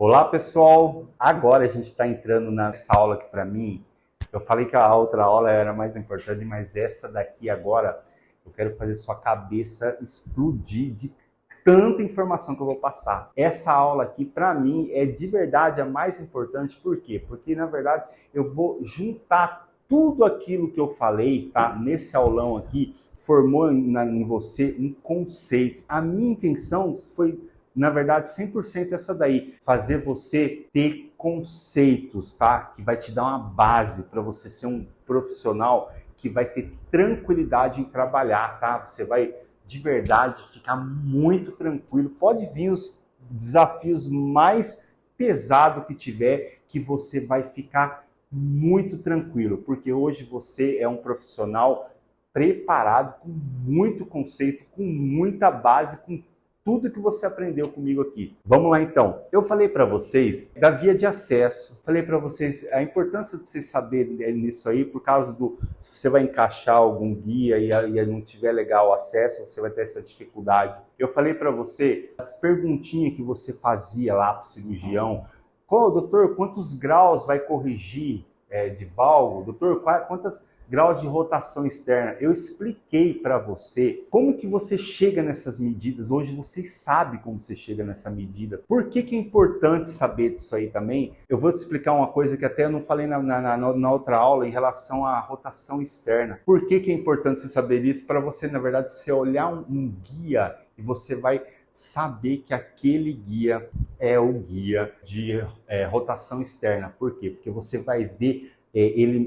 Olá pessoal, agora a gente está entrando nessa aula que para mim, eu falei que a outra aula era mais importante, mas essa daqui agora, eu quero fazer sua cabeça explodir de tanta informação que eu vou passar. Essa aula aqui para mim é de verdade a mais importante, por quê? Porque na verdade eu vou juntar tudo aquilo que eu falei, tá? Nesse aulão aqui, formou em você um conceito. A minha intenção foi, na verdade, 100% essa daí, fazer você ter conceitos, tá? Que vai te dar uma base para você ser um profissional que vai ter tranquilidade em trabalhar, tá? Você vai, de verdade, ficar muito tranquilo. Pode vir os desafios mais pesados que tiver, que você vai ficar muito tranquilo, porque hoje você é um profissional preparado, com muito conceito, com muita base, com tudo que você aprendeu comigo aqui. Vamos lá então. Eu falei para vocês da via de acesso, falei para vocês a importância de vocês saberem nisso aí, por causa do, se você vai encaixar algum guia e não tiver legal o acesso, você vai ter essa dificuldade. Eu falei para você as perguntinhas que você fazia lá para o cirurgião. Doutor, quantos graus vai corrigir de valgo? Doutor, quantos graus de rotação externa? Eu expliquei para você como que você chega nessas medidas. Hoje você sabe como você chega nessa medida. Por que é importante saber disso aí também? Eu vou te explicar uma coisa que até eu não falei na outra aula em relação à rotação externa. Por que é importante você saber isso? Para você, na verdade, você olhar um guia e você vai saber que aquele guia é o guia de rotação externa. Por quê? Porque você vai ver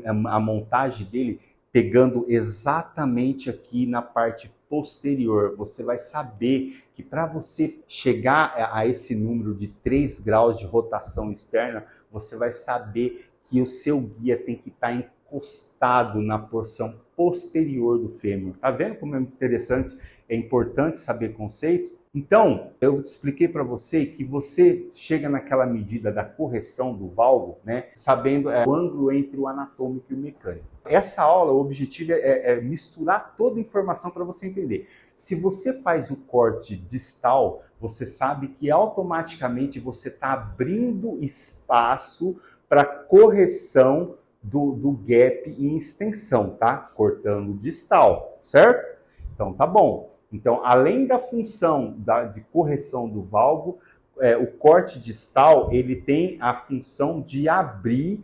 a montagem dele pegando exatamente aqui na parte posterior. Você vai saber que para você chegar a esse número de 3 graus de rotação externa, você vai saber que o seu guia tem que estar encostado na porção posterior do fêmur. Tá vendo como é interessante? É importante saber conceito? Então, eu expliquei para você que você chega naquela medida da correção do valgo, né, sabendo o ângulo entre o anatômico e o mecânico. Essa aula, o objetivo é misturar toda a informação para você entender. Se você faz o corte distal, você sabe que automaticamente você está abrindo espaço para correção do gap em extensão, tá? Cortando distal, certo? Então, tá bom. Então, além da função de correção do valgo, o corte distal ele tem a função de abrir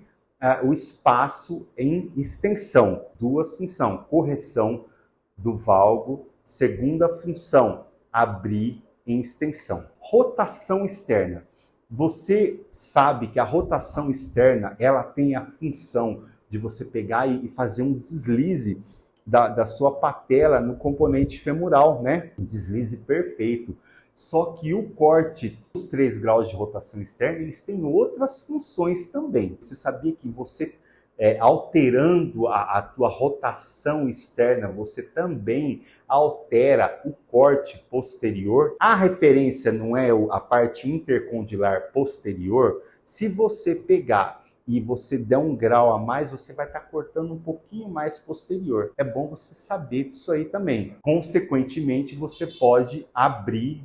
o espaço em extensão. Duas funções, correção do valgo, segunda função, abrir em extensão. Rotação externa. Você sabe que a rotação externa ela tem a função de você pegar e fazer um deslize da sua patela no componente femoral, né? Um deslize perfeito. Só que o corte dos 3 graus de rotação externa, eles têm outras funções também. Você sabia que você, alterando a tua rotação externa, você também altera o corte posterior? A referência não é a parte intercondilar posterior? Se você pegar e você der um grau a mais, você vai estar cortando um pouquinho mais posterior. É bom você saber disso aí também. Consequentemente, você pode abrir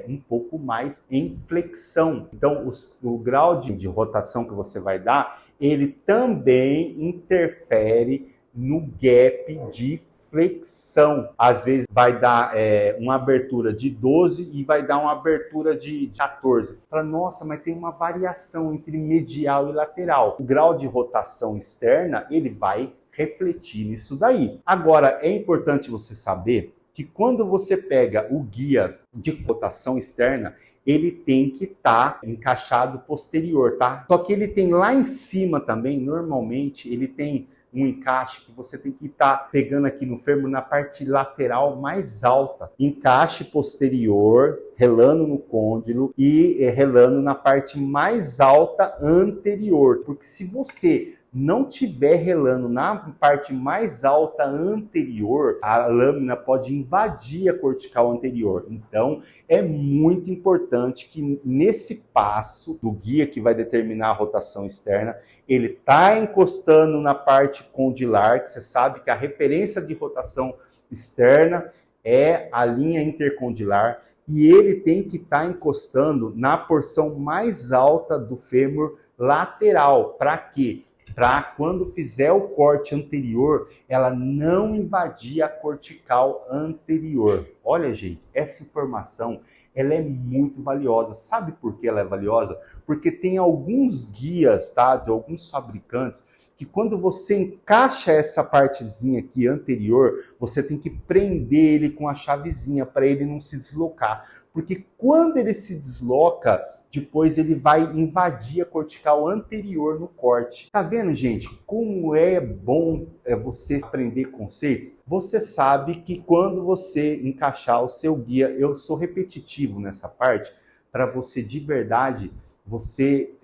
um pouco mais em flexão. Então, o grau de rotação que você vai dar, ele também interfere no gap de flexão. Às vezes vai dar uma abertura de 12 e vai dar uma abertura de 14. Fala, nossa, mas tem uma variação entre medial e lateral. O grau de rotação externa, ele vai refletir nisso daí. Agora, é importante você saber que quando você pega o guia de rotação externa, ele tem que estar encaixado posterior, tá? Só que ele tem lá em cima também, normalmente, ele tem um encaixe que você tem que estar pegando aqui no fêmur na parte lateral mais alta. Encaixe posterior, relando no côndilo e relando na parte mais alta anterior. Porque se você não tiver relando na parte mais alta anterior, a lâmina pode invadir a cortical anterior. Então, é muito importante que nesse passo do guia que vai determinar a rotação externa, ele está encostando na parte condilar, que você sabe que a referência de rotação externa é a linha intercondilar e ele tem que estar encostando na porção mais alta do fêmur lateral. Para quê? Para quando fizer o corte anterior, ela não invadir a cortical anterior. Olha, gente, essa informação ela é muito valiosa. Sabe por que ela é valiosa? Porque tem alguns guias, tá, de alguns fabricantes, que quando você encaixa essa partezinha aqui anterior, você tem que prender ele com a chavezinha para ele não se deslocar. Porque quando ele se desloca, depois ele vai invadir a cortical anterior no corte. Tá vendo, gente, como é bom você aprender conceitos? Você sabe que quando você encaixar o seu guia, eu sou repetitivo nessa parte, para você de verdade, você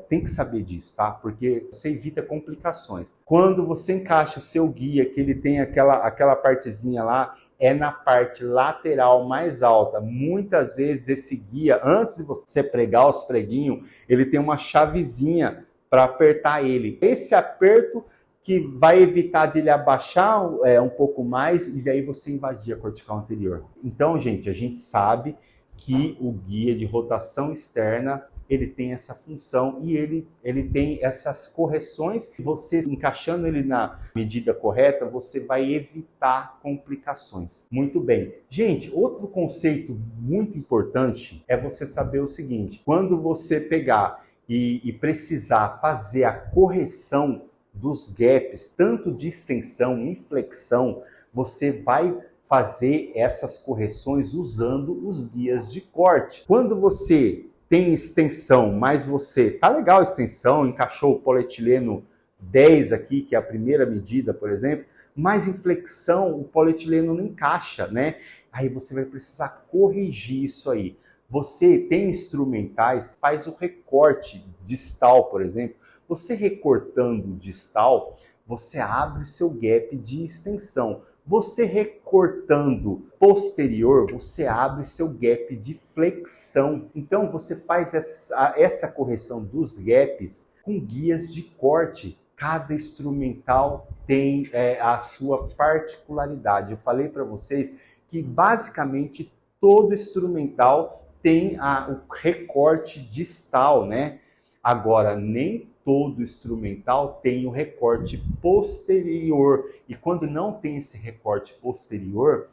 tem que saber disso, tá? Porque você evita complicações. Quando você encaixa o seu guia, que ele tem aquela partezinha lá, é na parte lateral mais alta. Muitas vezes esse guia, antes de você pregar os preguinhos, ele tem uma chavezinha para apertar ele. Esse aperto que vai evitar de ele abaixar um pouco mais e daí você invadir a cortical anterior. Então, gente, a gente sabe que o guia de rotação externa ele tem essa função e ele tem essas correções. Você encaixando ele na medida correta, você vai evitar complicações. Muito bem. Gente, outro conceito muito importante é você saber o seguinte: quando você pegar e precisar fazer a correção dos gaps, tanto de extensão e flexão, você vai fazer essas correções usando os guias de corte. Quando você tem extensão, mas você, tá legal a extensão, encaixou o polietileno 10 aqui, que é a primeira medida, por exemplo, mas em flexão o polietileno não encaixa, né? Aí você vai precisar corrigir isso aí. Você tem instrumentais que faz o recorte distal, por exemplo. Você recortando distal, você abre seu gap de extensão. Você recortando posterior, você abre seu gap de flexão. Então você faz essa correção dos gaps com guias de corte. Cada instrumental tem a sua particularidade. Eu falei para vocês que basicamente todo instrumental tem o recorte distal, né? Agora, nem todo instrumental tem o recorte posterior. E quando não tem esse recorte posterior,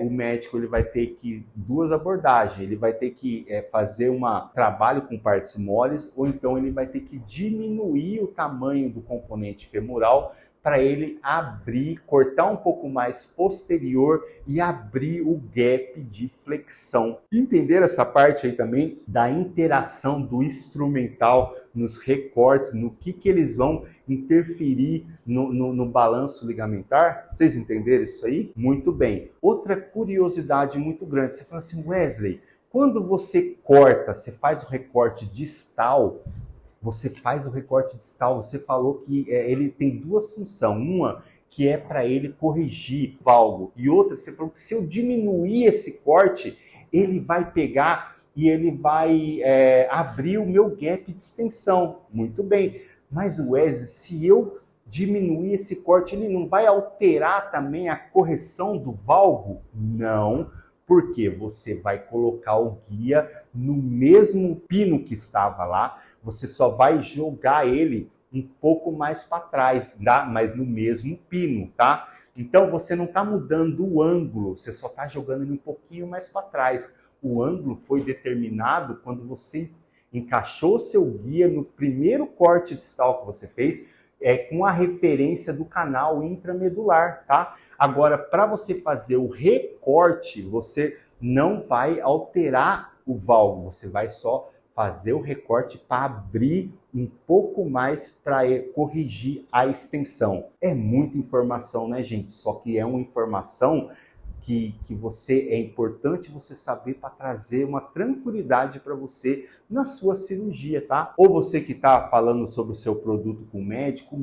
o médico ele vai ter que duas abordagens. Ele vai ter que fazer um trabalho com partes moles, ou então ele vai ter que diminuir o tamanho do componente femoral para ele abrir, cortar um pouco mais posterior e abrir o gap de flexão. Entender essa parte aí também da interação do instrumental nos recortes, no que eles vão interferir no balanço ligamentar? Vocês entenderam isso aí? Muito bem. Outra curiosidade muito grande, você fala assim, Wesley, quando você corta, você faz o recorte distal, você faz o recorte distal, você falou que ele tem duas funções. Uma que é para ele corrigir o valgo. E outra, você falou que se eu diminuir esse corte, ele vai pegar e ele vai abrir o meu gap de extensão. Muito bem. Mas, Wesley, se eu diminuir esse corte, ele não vai alterar também a correção do valgo? Não. Porque você vai colocar o guia no mesmo pino que estava lá, você só vai jogar ele um pouco mais para trás, tá? Mas no mesmo pino, tá? Então você não está mudando o ângulo, você só está jogando ele um pouquinho mais para trás. O ângulo foi determinado quando você encaixou seu guia no primeiro corte distal que você fez, com a referência do canal intramedular, tá? Agora, para você fazer o recorte, você não vai alterar o valgo, você vai só fazer o recorte para abrir um pouco mais para corrigir a extensão. É muita informação, né, gente? Só que é uma informação que é importante você saber para trazer uma tranquilidade para você na sua cirurgia, tá? Ou você que está falando sobre o seu produto com o médico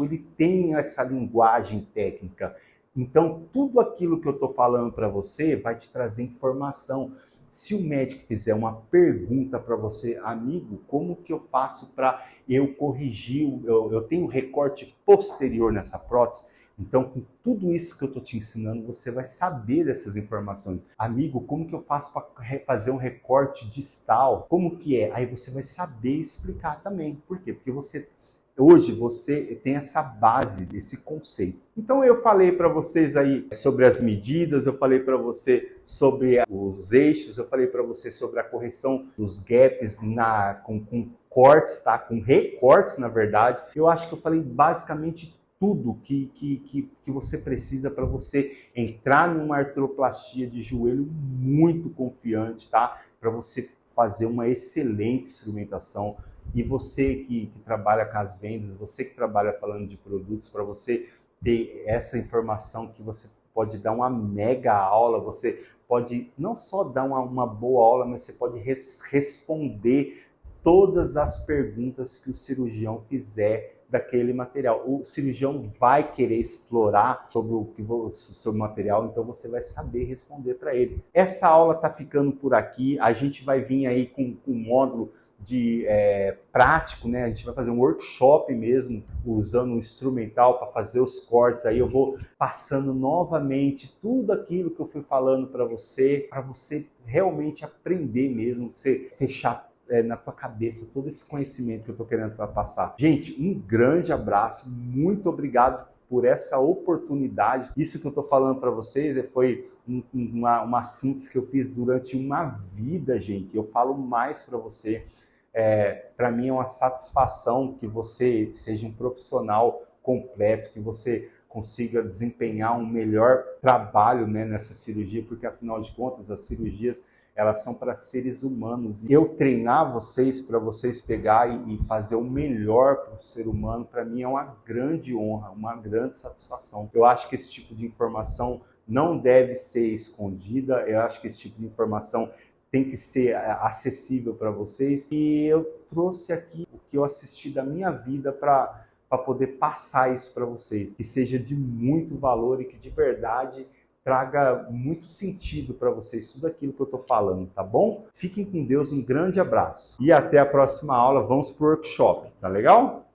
ele tem essa linguagem técnica. Então, tudo aquilo que eu estou falando para você vai te trazer informação. Se o médico fizer uma pergunta para você, amigo, como que eu faço para eu corrigir, eu tenho recorte posterior nessa prótese? Então, com tudo isso que eu estou te ensinando, você vai saber dessas informações. Amigo, como que eu faço para fazer um recorte distal? Como que é? Aí você vai saber explicar também. Por quê? Porque hoje você tem essa base, esse conceito. Então eu falei para vocês aí sobre as medidas, eu falei para você sobre os eixos, eu falei para você sobre a correção dos gaps com cortes, tá? Com recortes, na verdade. Eu acho que eu falei basicamente tudo que você precisa para você entrar numa artroplastia de joelho muito confiante, tá? Para você fazer uma excelente instrumentação. E você que trabalha com as vendas, você que trabalha falando de produtos, para você ter essa informação que você pode dar uma mega aula, você pode não só dar uma boa aula, mas você pode responder todas as perguntas que o cirurgião fizer daquele material. O cirurgião vai querer explorar sobre o material, então você vai saber responder para ele. Essa aula está ficando por aqui, a gente vai vir aí com um módulo de prático, né? A gente vai fazer um workshop mesmo, usando um instrumental para fazer os cortes. Aí eu vou passando novamente tudo aquilo que eu fui falando para você realmente aprender mesmo, você fechar na tua cabeça todo esse conhecimento que eu estou querendo passar. Gente, um grande abraço, muito obrigado por essa oportunidade. Isso que eu estou falando para vocês foi uma síntese que eu fiz durante uma vida, gente. Eu falo mais para você. Para mim é uma satisfação que você seja um profissional completo, que você consiga desempenhar um melhor trabalho, né, nessa cirurgia, porque afinal de contas as cirurgias elas são para seres humanos. Eu treinar vocês para vocês pegar e fazer o melhor para o ser humano, para mim é uma grande honra, uma grande satisfação. Eu acho que esse tipo de informação não deve ser escondida, eu acho que esse tipo de informação tem que ser acessível para vocês. E eu trouxe aqui o que eu assisti da minha vida para poder passar isso para vocês, que seja de muito valor e que de verdade traga muito sentido para vocês tudo aquilo que eu estou falando, tá bom? Fiquem com Deus, um grande abraço. E até a próxima aula, vamos para o workshop, tá legal?